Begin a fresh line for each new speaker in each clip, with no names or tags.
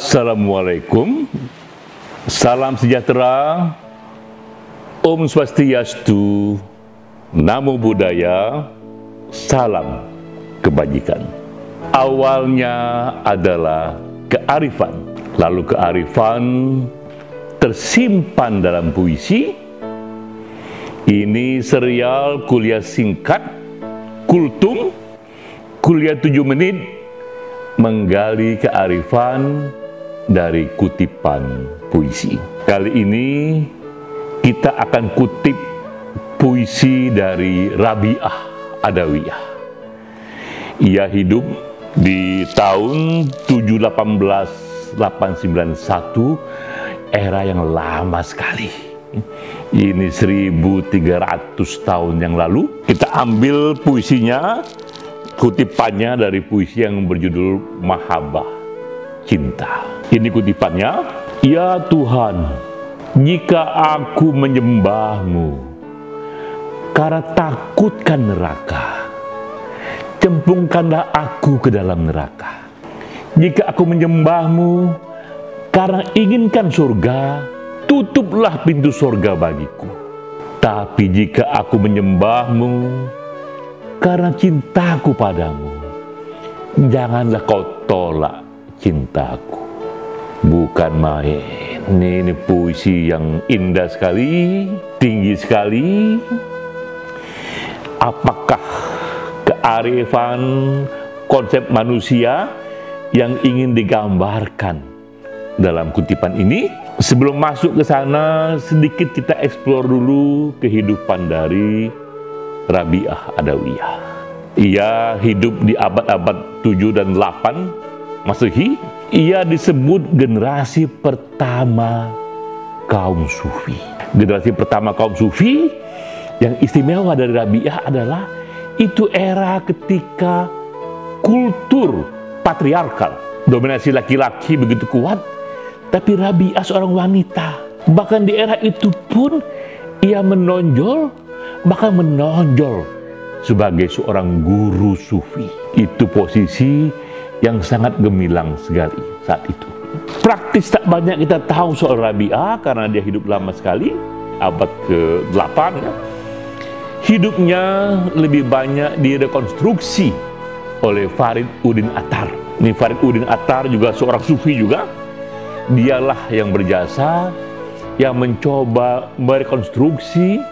Assalamualaikum, salam sejahtera, Om Swastiastu, Namo Buddhaya, salam kebajikan. Awalnya adalah kearifan, lalu kearifan tersimpan dalam puisi. Ini serial kuliah singkat, kultum, kuliah 7 menit, menggali kearifan dari kutipan puisi. Kali ini kita akan kutip puisi dari Rabi'ah Adawiyah. Ia hidup di tahun 891, era yang lama sekali. Ini 1300 tahun yang lalu. Kita ambil puisinya, kutipannya dari puisi yang berjudul Mahabbah, cinta. Ini kutipannya, "Ya Tuhan, jika aku menyembahmu karena takutkan neraka, cemplungkanlah aku ke dalam neraka. Jika aku menyembahmu karena inginkan surga, tutuplah pintu surga bagiku. Tapi jika aku menyembahmu karena cintaku padamu, janganlah kau tolak cintaku." Bukan main. Ini puisi yang indah sekali, tinggi sekali. Apakah kearifan konsep manusia yang ingin digambarkan dalam kutipan ini? Sebelum masuk ke sana, sedikit kita eksplor dulu kehidupan dari Rabi'ah Adawiyah. Ia hidup di abad-abad 7 dan 8 Masehi. Ia disebut generasi pertama kaum Sufi. Generasi pertama kaum Sufi. Yang istimewa dari Rabi'ah adalah itu era ketika kultur patriarkal, dominasi laki-laki begitu kuat, tapi Rabi'ah seorang wanita. Bahkan di era itu pun ia menonjol sebagai seorang guru sufi. Itu posisi yang sangat gemilang sekali saat itu. Praktis tak banyak kita tahu soal Rabi'ah karena dia hidup lama sekali, abad ke-8 ya. Hidupnya lebih banyak direkonstruksi oleh Farid Uddin Attar. Ini Farid Uddin Attar juga seorang sufi juga. Dialah yang berjasa, yang mencoba merekonstruksi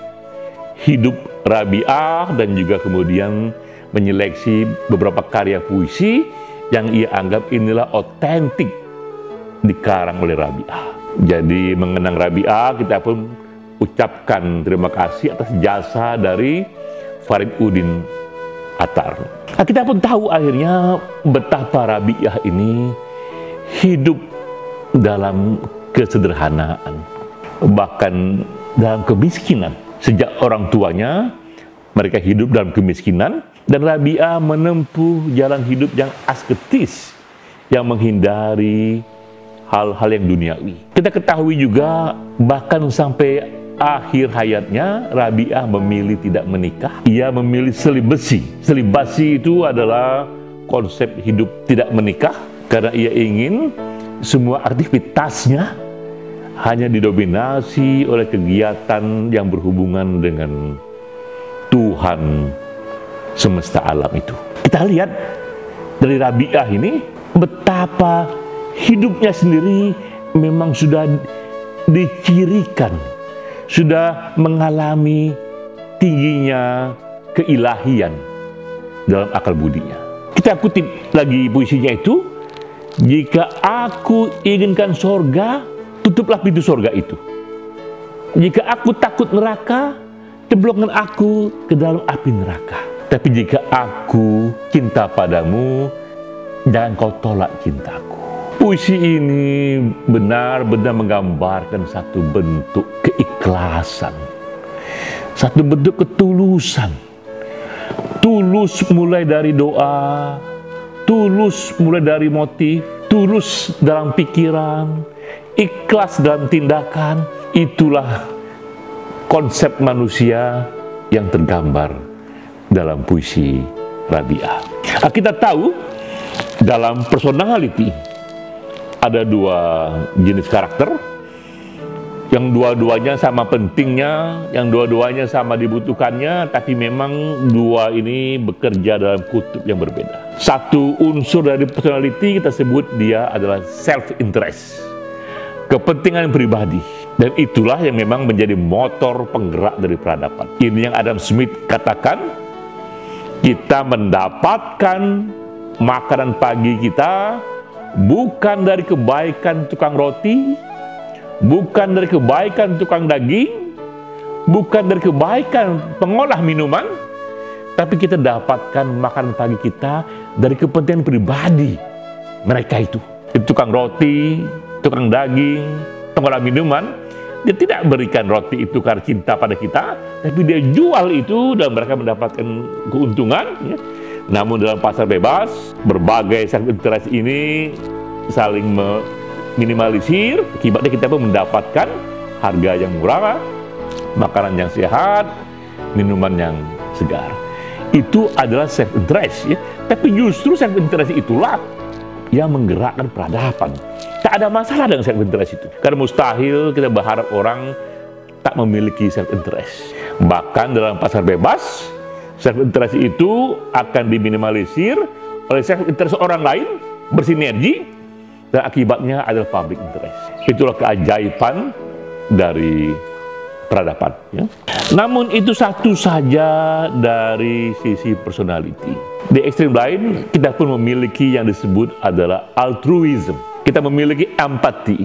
hidup Rabi'ah dan juga kemudian menyeleksi beberapa karya puisi yang ia anggap inilah otentik dikarang oleh Rabi'ah. Jadi mengenang Rabi'ah, kita pun ucapkan terima kasih atas jasa dari Farid Uddin Attar. Nah, kita pun tahu akhirnya betapa Rabi'ah ini hidup dalam kesederhanaan, bahkan dalam kemiskinan. Sejak orang tuanya, mereka hidup dalam kemiskinan, dan Rabi'ah menempuh jalan hidup yang asketis, yang menghindari hal-hal yang duniawi. Kita ketahui juga, bahkan sampai akhir hayatnya, Rabi'ah memilih tidak menikah. Ia memilih selibasi. Selibasi itu adalah konsep hidup tidak menikah, karena ia ingin semua aktivitasnya hanya didominasi oleh kegiatan yang berhubungan dengan Tuhan semesta alam itu. Kita lihat dari Rabi'ah ini betapa hidupnya sendiri memang sudah dicirikan, sudah mengalami tingginya keilahian dalam akal budinya. Kita kutip lagi puisinya itu, "Jika aku inginkan sorga, tutuplah pintu sorga itu. Jika aku takut neraka, cemplungkan aku ke dalam api neraka. Tapi jika aku cinta padamu, jangan kau tolak cintaku." Puisi ini benar-benar menggambarkan satu bentuk keikhlasan, satu bentuk ketulusan. Tulus mulai dari doa, tulus mulai dari motif, tulus dalam pikiran, ikhlas dalam tindakan. Itulah konsep manusia yang tergambar dalam puisi Rabi'ah. Kita tahu dalam personality ada dua jenis karakter, yang dua-duanya sama pentingnya, yang dua-duanya sama dibutuhkannya, tapi memang dua ini bekerja dalam kutub yang berbeda. Satu unsur dari personality kita sebut dia adalah self-interest, kepentingan pribadi. Dan itulah yang memang menjadi motor penggerak dari peradaban. Ini yang Adam Smith katakan, kita mendapatkan makanan pagi kita bukan dari kebaikan tukang roti, bukan dari kebaikan tukang daging, bukan dari kebaikan pengolah minuman, tapi kita dapatkan makanan pagi kita dari kepentingan pribadi mereka itu. Tukang roti, tukang daging, pengolah minuman, dia tidak berikan roti itu karena cinta pada kita, tapi dia jual itu dan mereka mendapatkan keuntungan. Ya. Namun dalam pasar bebas, berbagai self-interest ini saling minimalisir, akibatnya kita pun mendapatkan harga yang murah, makanan yang sehat, minuman yang segar. Itu adalah self-interest, ya. Tapi justru self-interest itulah yang menggerakkan peradaban. Tak ada masalah dengan self-interest itu, karena mustahil kita berharap orang tak memiliki self-interest. Bahkan dalam pasar bebas, self-interest itu akan diminimalisir oleh self-interest orang lain, bersinergi, dan akibatnya adalah public interest. Itulah keajaiban dari peradaban. Ya. Namun itu satu saja dari sisi personality. Di ekstrem lain, kita pun memiliki yang disebut adalah altruism. Kita memiliki empati.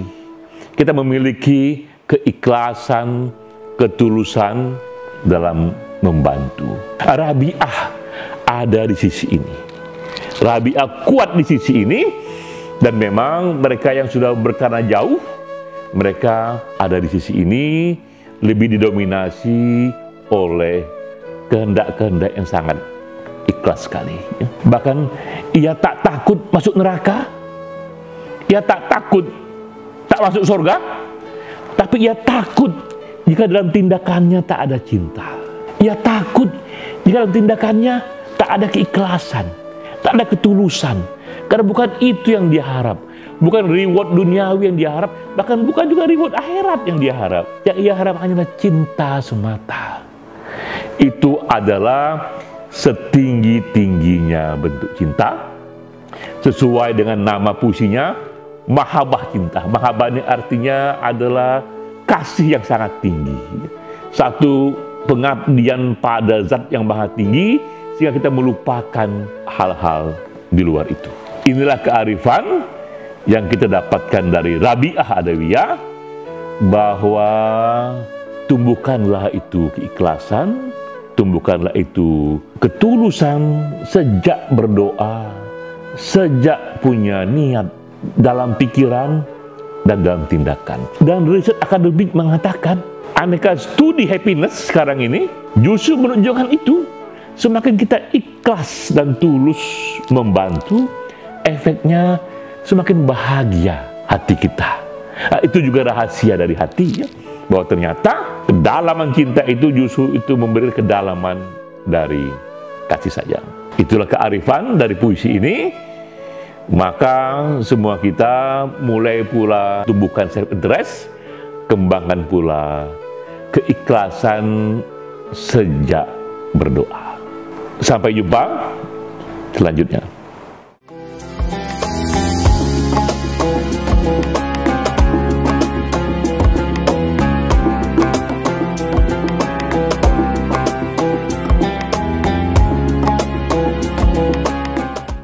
Kita memiliki keikhlasan, ketulusan dalam membantu. Rabi'ah ada di sisi ini. Rabi'ah kuat di sisi ini, dan memang mereka yang sudah berkarena jauh, mereka ada di sisi ini, lebih didominasi oleh kehendak-kehendak yang sangat ikhlas sekali. Bahkan ia tak takut masuk neraka, ia tak takut tak masuk surga, tapi ia takut jika dalam tindakannya tak ada cinta. Ia takut jika dalam tindakannya tak ada keikhlasan, tak ada ketulusan. Karena bukan itu yang dia harap, bukan reward duniawi yang dia harap, bahkan bukan juga reward akhirat yang dia harap. Yang ia harap hanyalah cinta semata. Itu adalah setinggi-tingginya bentuk cinta, sesuai dengan nama puisinya, mahabbah cinta. Mahabbah ini artinya adalah kasih yang sangat tinggi, satu pengabdian pada zat yang maha tinggi, sehingga kita melupakan hal-hal di luar itu. Inilah kearifan yang kita dapatkan dari Rabi'ah Adawiyah, bahwa tumbuhkanlah itu keikhlasan, tumbuhkanlah itu ketulusan sejak berdoa, sejak punya niat dalam pikiran dan dalam tindakan. Dan riset akademik mengatakan, aneka studi happiness sekarang ini justru menunjukkan itu. Semakin kita ikhlas dan tulus membantu, efeknya semakin bahagia hati kita. Nah, itu juga rahasia dari hati, ya, bahwa ternyata kedalaman cinta itu justru itu memberi kedalaman dari kasih sayang. Itulah kearifan dari puisi ini. Maka semua kita mulai pula tumbuhkan self-interest, kembangkan pula keikhlasan sejak berdoa. Sampai jumpa selanjutnya.